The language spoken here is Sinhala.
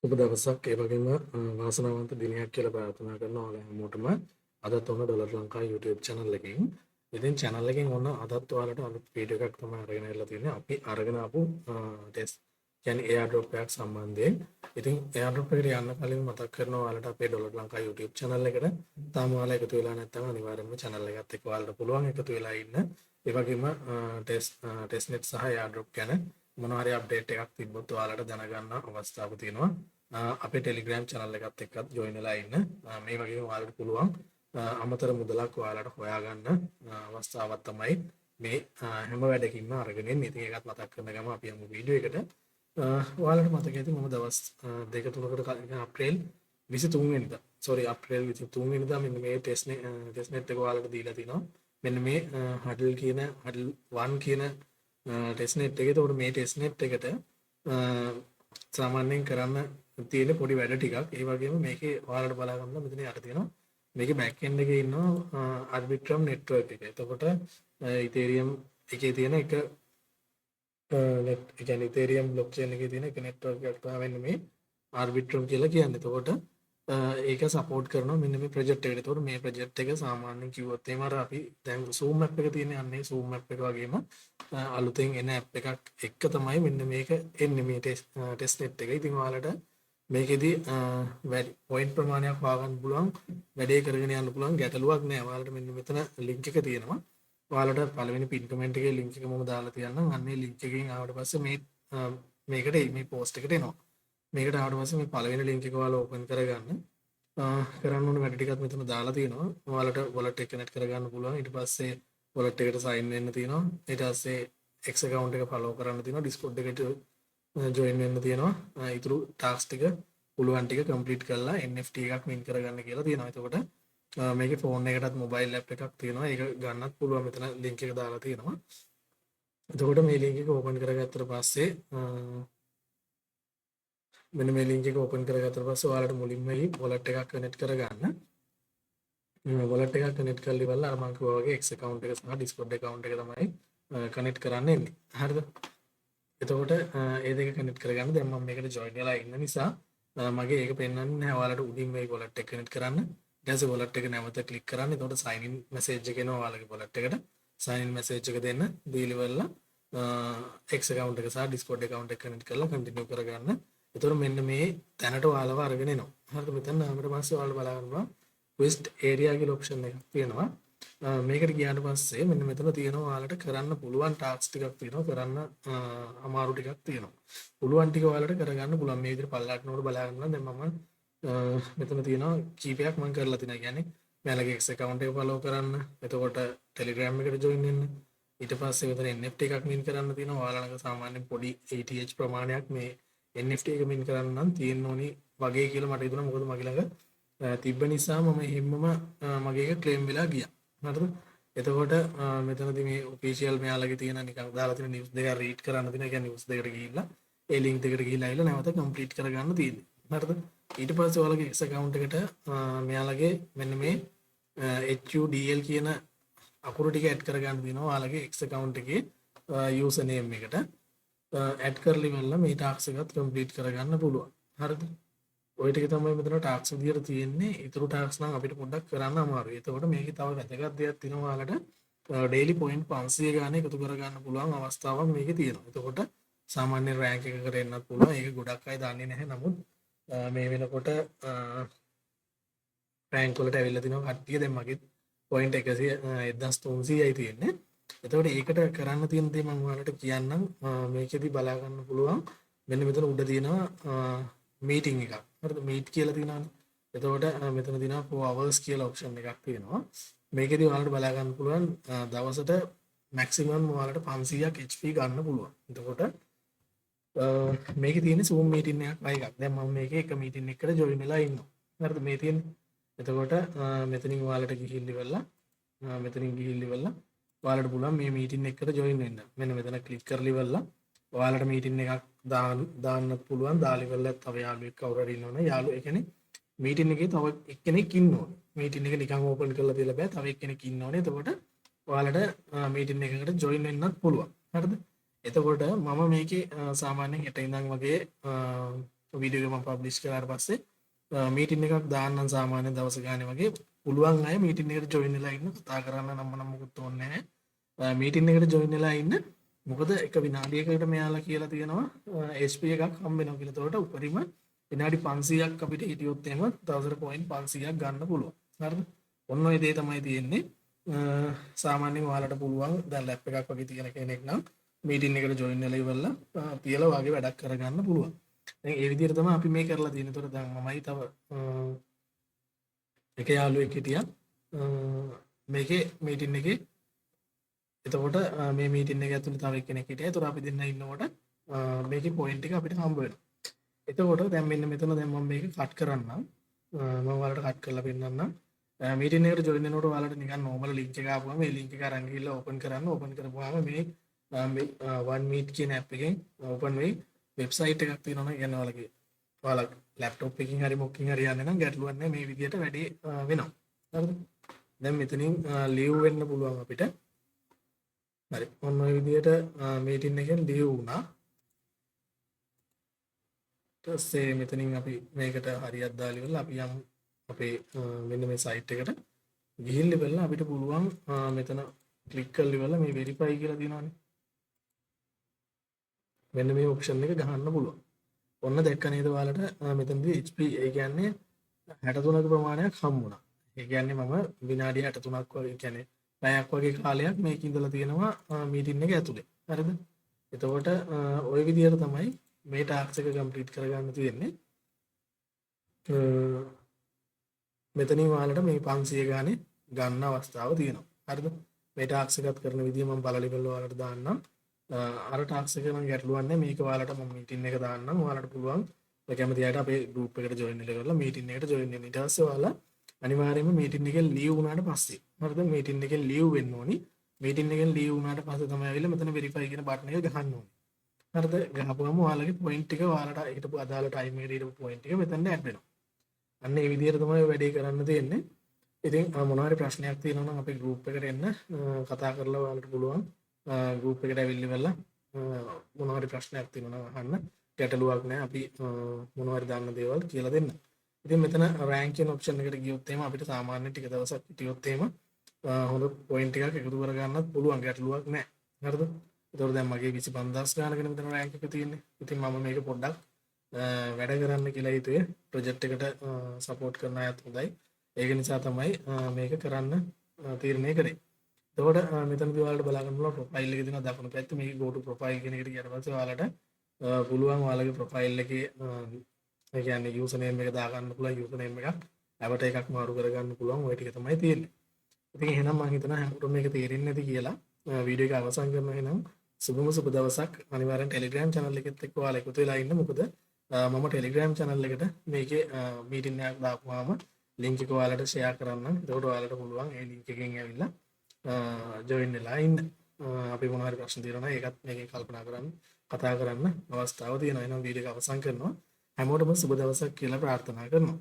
ඔබ දවසක් ඒ වගේම වාසනාවන්ත දිනයක් කියලා ප්‍රාර්ථනා කරනවා ඔයාලා හැමෝටම. අදත් ඔන්න ඩොලර් ලංකා YouTube channel එකෙන්. ඉතින් channel එකෙන් ඔන්න අදත් ඔයාලට අලුත් වීඩියෝ එකක් තමයි අරගෙන ඇවිල්ලා තියෙන්නේ. අපි අරගෙන ආපු ටෙස්ට් කියන්නේ airdrop එකක් සම්බන්ධයෙන්. ඉතින් airdrop එකට යන්න කලින් මතක් කරනවා ඔයාලට අපේ ඩොලර් ලංකා YouTube channel එකට තාම ඔයාලා එකතු වෙලා නැත්නම් අනිවාර්යයෙන්ම channel එකත් එක්ක ඔයාලට පුළුවන් එකතු වෙලා ඉන්න. ඒ වගේම testnet සහ airdrop ගැන මොනවා හරි අප්ඩේට් එකක් තිබ්බොත් ඔයාලට දැනගන්න අවස්ථාවක් තියෙනවා. අපේ ටෙලිග්‍රෑම් channel එකත් එක්කත් join වෙලා ඉන්න. මේ වගේම ඔයාලට පුළුවන් අමතර මුදලක් ඔයාලට හොයාගන්න අවස්ථාවක් තමයි මේ හැම වැඩකින්ම අරගෙන ඉන්නේ. ඉතින් ඒකත් මතක් කරන ගම අපි යමු වීඩියෝ එකට. ඔයාලට මතක ඇති මම දවස් දෙක තුනකට කලින් අප්‍රේල් 23 වෙනිදා අප්‍රේල් 23 වෙනිදා මෙන්න මේ ටෙස්ට්නෙට් එක ඔයාලට දීලා තිනවා. මෙන්න මේ හඩල් 1 කියන ටෙස්ට්නෙට් එක. ඒතකොට මේ ටෙස්ට්නෙට් එකට සාමාන්‍යයෙන් කරන්න තියෙන පොඩි වැඩ ටිකක්. ඒ වගේම මේකේ ඔයාලට බලා ගන්න මෙතන යට තියෙනවා. මේකේ බෑක් එන්ඩ් එකේ ඉන්නවා Arbitrum network එක. එතකොට Ethereum එකේ තියෙන එක net ඒ කියන්නේ Ethereum blockchain එකේ තියෙන එක network එකක් තමයි වෙන්නේ මේ Arbitrum කියලා කියන්නේ. එතකොට ඒක සපෝට් කරනවා මෙන්න මේ ප්‍රොජෙක්ට් එකට. එතකොට මේ ප්‍රොජෙක්ට් එක සාමාන්‍යයෙන් කිව්වොත් එහෙම අර අපි දැන් Zoom app එක තියෙන යන්නේ Zoom app එක වගේම අලුතෙන් එන app එකක් එක්ක තමයි මෙන්න මේක එන්නේ මේ ටෙස්ට් net එක. ඉතින් ඔයාලට මේකෙදි පොයින්ට් ප්‍රමාණයක් හොයාගන්න පුළුවන්, වැඩේ කරගෙන යන්න පුළුවන්, ගැටලුවක් නෑ. ඔයාලට මෙන්න මෙතන ලින්ක් එක තියෙනවා. ඔයාලට පළවෙනි පින් කමෙන්ට් එකේ ලින්ක් එක මම දාලා තියන්නම්. අන්න ඒ ලින්ක් එකෙන් ආවට පස්සේ මේකට මේ පෝස්ට් එකට එනවා. මේකට ආවට පස්සේ මේ පළවෙනි ලින්ක් එක ඔයාලා ඕපන් කරගන්න. කරන්න ඕන වැඩ ටිකක් මෙතන දාලා තියෙනවා. ඔයාලට wallet එක කනෙක්ට් කරගන්න පුළුවන්. ඊට පස්සේ wallet එකට sign වෙන්න තියෙනවා. ඊට පස්සේ X account එක follow කරන්න තියෙනවා. Discord එකට join වෙන්න තියෙනවා. ඊටු ටාස්ක් ටික පුළුවන් ටික complete කරලා NFT එකක් min කරගන්න කියලා තියෙනවා. එතකොට මේකේ phone එකටත් mobile app එකක් තියෙනවා. ඒක ගන්නත් පුළුවන්. මෙතන link එක දාලා තියෙනවා. එතකොට මේ link එක open කරගත්තට පස්සේ මෙන්න මේ link එක open කරගත්තට පස්සේ ඔයාලට මුලින්ම මේ wallet එකක් connect කරගන්න. wallet එකක් connect කරලා ඉවරලා අර මම කිව්වා වගේ X account එක සහ Discord account එක තමයි connect කරන්න එන්නේ. හරිද? එතකොට ඒ දෙක කනෙක්ට් කරගන්න දැන් මම මේකට ජොයින් වෙලා ඉන්න නිසා මගේ ඒක පෙන්වන්නේ නැහැ. ඔයාලට උඩින් මේ wallet එක කනෙක්ට් කරන්න. ඊට පස්සේ wallet එක නැවත ක්ලික් කරන්න. එතකොට sign in message එක එනවා ඔයාලගේ wallet එකට. sign in message එක දෙන්න. දීලිවලා X account එක සහ Discord account එක කනෙක්ට් කරලා continue කරගන්න. එතකොට මෙන්න මේ තැනට ඔයාලව අරගෙන එනවා. හරිද? මෙතන ඊට පස්සේ ඔයාලා බලා ගන්නවා quest area කියලා option එකක් තියෙනවා. මේකට ගියාට පස්සේ මෙන්න මෙතන තියෙනවා ඔයාලට කරන්න පුළුවන් ටාස්ක් ටිකක් තියෙනවා. කරන්න අමාරු ටිකක් තියෙනවා. පුළුවන් ටික ඔයාලට කරගන්න පුළුවන්. මේ විදිහට පල්ලට නෝඩ බලා ගන්න. දැන් මම මෙතන තියෙනවා කීපයක් මම කරලා තිනා. කියන්නේ මෙයාලගේ X account එක follow කරන්න. එතකොට Telegram එකට join වෙන්න. ඊට පස්සේ මෙතන NFT එකක් min කරන්න තියෙනවා. ඔයාලට සාමාන්‍යයෙන් පොඩි ETH ප්‍රමාණයක් මේ NFT එක min කරන්න නම් තියෙන්න ඕනි වගේ කියලා මට හිතුණා. මොකද මගේ ළඟ තිබ්බ නිසා මම එහෙම්මම මගේ එක claim වෙලා ගියා. හරිද? එතකොට මෙතනදී මේ ඔෆිෂියල් මෙයාලගේ තියෙන නිකන් දාලා තියෙන නිවුස් දෙක රීඩ් කරන්න තියෙන. ඒ කියන්නේ නිවුස් දෙකට ගිහිල්ලා ඒ ලින්ක් දෙකට ගිහිල්ලා ආවිල්ලා නැවත කම්ප්ලීට් කරගන්න තියෙන්නේ. හරිද? ඊට පස්සේ ඔයාලගේ X account එකට මෙයාලගේ මෙන්න මේ HUDL කියන අකුරු ටික ඇඩ් කරගන්න තියෙනවා. ඔයාලගේ X account එකේ user name එකට ඇඩ් කරලා ඉවරලා මේ ටාස්ක් එකත් කම්ප්ලීට් කරගන්න පුළුවන්. හරිද? ඔය ටික තමයි මෙතන ටාස්ක් විදියට තියෙන්නේ. ඊටු ටාස්ක් නම් අපිට පොඩ්ඩක් කරන්න අමාරුයි. එතකොට මේකේ තව වැදගත් දෙයක් තියෙනවා. ඔයාලට ඩේලි පොයින්ට් 500 ගාන එකතු කරගන්න පුළුවන් අවස්ථාවක් මේකේ තියෙනවා. එතකොට සාමාන්‍ය රෑන්ක් එකකට එන්නත් පුළුවන්. ඒක ගොඩක් අය දන්නේ නැහැ. නමුත් මේ වෙනකොට රෑන්ක් වලට ඇවිල්ලා තිනවා කට්ටිය. දැන් මගේ පොයින්ට් 1300යි තියෙන්නේ. එතකොට ඒකට කරන්න තියෙන දේ මම ඔයාලට කියන්නම්. මේකෙදි බලා ගන්න පුළුවන්. මෙන්න මෙතන උඩ තියෙනවා මීටිං එකක්. හරිද? මීට් කියලා තියෙනවානේ. එතකොට මෙතන තියෙනවා 4 hours කියලා ඔප්ෂන් එකක් තියෙනවා. මේකෙදි ඔයාලට බලා ගන්න පුළුවන් දවසට මැක්සිමම් ඔයාලට 500ක් HP ගන්න පුළුවන්. එතකොට මේකේ තියෙන Zoom meeting එකක් වගේ එකක්. දැන් මම මේකේ එක meeting එකකට join වෙලා ඉන්නවා. හරිද? මේ තියෙන්නේ. එතකොට මෙතනින් ඔයාලට ගිහිල්ලා ඉවරලා ඔයාලට පුළුවන් මේ meeting එකකට join වෙන්න. මෙන්න මෙතන click කරලා ඉවරලා ඔයාලට meeting එකක් දාන්න පුළුවන්. දාලා ඉවරලා තව යාළුවෙක් කවුරු හරි ඉන්නවනේ. යාළුවෝ ඒ කියන්නේ meeting එකේ තව එක්කෙනෙක් ඉන්න ඕනේ. meeting එක නිකන් open කරලා තියලා බෑ. තව එක්කෙනෙක් ඉන්න ඕනේ. එතකොට ඔයාලට meeting එකකට join වෙන්නත් පුළුවන්. හරිද? එතකොට මම මේකේ සාමාන්‍යයෙන් හෙට ඉඳන් වගේ වීඩියෝ එක මම පබ්ලිෂ් කරාට පස්සේ මීටින් එකක් දාන්නම් සාමාන්‍ය දවස ගානේ වගේ පුළුවන් අය මීටින් එකට ජොයින් වෙලා ඉන්න කතා කරන්න නම් මොකුත් ඕනේ නැහැ මීටින් එකට ජොයින් වෙලා ඉන්න මොකද එක විනාඩියකට මෙයාලා කියලා තියෙනවා HP එකක් හම්බ වෙනවා කියලා. ඒතකොට උපරිම විනාඩි 500ක් අපිට හිටියොත් එහෙම දවසට පොයින්ට් 500ක් ගන්න පුළුවන්. හරිද? ඔන්න ඔය දේ තමයි තියෙන්නේ. සාමාන්‍යයෙන් ඔයාලට පුළුවන් දැන් ලැප් එකක් වගේ තියෙන කෙනෙක් නම් මීටින් එකට ජොයින් වෙලා ඉවරලා තියලා වගේ වැඩක් කරගන්න පුළුවන්. දැන් ඒ විදිහට තමයි අපි මේ කරලා තියෙන්නේ. ඒතකොට දැන් මමයි තව එක යාළුවෙක් හිටියා මේකේ මීටින් එකේ. එතකොට මේ මීටින් එක ඇතුලේ තව එක්කෙනෙක් හිටියා. ඒතකොට අපි දෙන්න ඉන්නකොට මේකේ පොයින්ට් එක අපිට හම්බ වෙනවා. එතකොට දැන් මෙන්න මෙතන දැන් මම මේක කට් කරන්නම්. මම ඔයාලට කට් කරලා පෙන්නන්නම්. මීටින් එකට ජොයින් වෙනකොට ඔයාලට නිකන් නෝමල් ලින්ක් එක ආපුවම මේ ලින්ක් එක අරන් ගිහලා ඕපන් කරන්න. ඕපන් කරපුවාම මේ one meet කියන app එකෙන් ඕපන් වෙයි වෙබ්සයිට් එකක් තියෙනවා නේද ඔයාලගේ. ඔයාලා ලැප්ටොප් එකකින් හරි මොකකින් හරි යන්නේ නම් ගැටලුවක් නැහැ මේ විදිහට වැඩේ වෙනවා. හරිද? දැන් මෙතනින් ලීව් වෙන්න පුළුවන් අපිට. හරි. ඔන්න ඔය විදිහට මීටින් එකෙන් ලීව් වුණා. ඊට පස්සේ මෙතනින් අපි මේකට හරියක් දාලා ඉවරලා අපි යමු අපේ මෙන්න මේ සයිට් එකට ගිහින් ඉවරලා අපිට පුළුවන් මෙතන ක්ලික් කරලා ඉවරලා මේ වෙරිෆයි කියලා තියෙනවානේ. මෙන්න මේ ඔප්ෂන් එක ගහන්න පුළුවන්. ඔන්න දැක්ක නේද ඔයාලට මෙතනදී HP ඒ කියන්නේ 63ක ප්‍රමාණයක් හම්බුණා. ඒ කියන්නේ මම විනාඩි 63ක් වගේ කියන්නේ පැයක් වගේ කාලයක් මේක ඉඳලා තියෙනවා මීටින් එක ඇතුලේ. හරිද? එතකොට ওই විදිහට තමයි මේ ටාස්ක් එක කම්ප්ලීට් කරගන්න තියෙන්නේ. මෙතනින් ඔයාලට මේ 500 ගානේ ගන්න අවස්ථාව තියෙනවා. හරිද? මේ ටාස්ක් එකත් කරන විදිය මම බලලා ඉවරලා ඔයාලට දාන්නම්. අර ටාස්ක් එක නම් ගැටලුවක් නැහැ. මේක ඔයාලට මම මීටින් එක දාන්නම්. ඔයාලට පුළුවන් ඔය කැමති අයට අපේ ගෲප් එකට ජොයින් වෙලා ඉවරලා මීටින් එකට ජොයින් වෙන්න. ඊට පස්සේ ඔයාලා අනිවාර්යයෙන්ම මීටින් එකෙන් ලීව් වුණාට පස්සේ හරිද? මීටින් එකෙන් ලීව් වෙන්න ඕනි. මීටින් එකෙන් ලීව් වුණාට පස්සේ තමයි ආවිල්ලා මෙතන වෙරිෆයි කියන බටන් එක ගහන්න ඕනි. හරිද? ගහපුවම ඔයාලගේ පොයින්ට් එක ඔයාලට හිටපු අදාළ ටයිම් එකට හිටපු පොයින්ට් එක මෙතන ඇඩ් වෙනවා. අන්න ඒ විදිහට තමයි වැඩේ කරන්න තියෙන්නේ. ඉතින් මොනවා හරි ප්‍රශ්නයක් තියෙනවා නම් අපේ group එකට එන්න කතා කරලා ඔයාලට පුළුවන් group එකට ඇවිල්ලා ඉවරලා මොනවා හරි ප්‍රශ්නයක් තියෙනවා නම් අහන්න. ගැටලුවක් නැහැ. අපි මොනවා හරි දාන්න දේවල් කියලා දෙන්න. ඉතින් මෙතන rank කියන option එකට ගියොත් එහෙම අපිට සාමාන්‍ය ටික දවසක් හිටියොත් එහෙම හොඳ point එකක් එකතු කර ගන්නත් පුළුවන්. ගැටලුවක් නැහැ. හරිද? ඒතකොට දැන් මගේ 25000 ගානකට මෙතන rank එක තියෙන්නේ. ඉතින් මම මේක පොඩ්ඩක් වැඩ කරන්න කියලා හිතුවේ. ප්‍රොජෙක්ට් එකට සපෝට් කරන අයත් හොඳයි. ඒක නිසා තමයි මේක කරන්න තීරණය කරේ. එතකොට මෙතනදී ඔයාලට බලා ගන්න පුළුවන් ප්‍රොෆයිල් එකේ තියෙන දකුණු පැත්තේ මේක go to profile කියන එකට ගියාට පස්සේ ඔයාලට පුළුවන් ඔයාලගේ ප්‍රොෆයිල් එකේ ඒ කියන්නේ යූසර් නේම් එක දාගන්න පුළුවන්. යූසර් නේම් එකක් avatar එකක් මාරු කරගන්න පුළුවන්. ওই ටික තමයි තියෙන්නේ. ඉතින් එහෙනම් මම හිතනවා හැමෝටම මේක තේරෙන්නේ නැති කියලා වීඩියෝ එක අවසන් කරනවා. එහෙනම් සුබම සුබ දවසක්. අනිවාර්යෙන් Telegram channel එකෙත් එක්ක ඔයාලා එකතු වෙලා ඉන්න. මොකද මම Telegram channel එකට මේකේ මීටින් එකක් දාපුවාම link එක ඔයාලට share කරන්නම්. එතකොට ඔයාලට පුළුවන් ඒ link එකෙන් ඇවිල්ලා join වෙලා ඉන්න. අපි මොනවා හරි ප්‍රශ්න තියෙනවා නම් ඒකත් මේකෙන් කල්පනා කරන්න කතා කරන්න අවස්ථාව තියෙනවා. එහෙනම් වීඩියෝ එක අවසන් කරනවා. හැමෝටම සුබ දවසක් කියලා ප්‍රාර්ථනා කරනවා.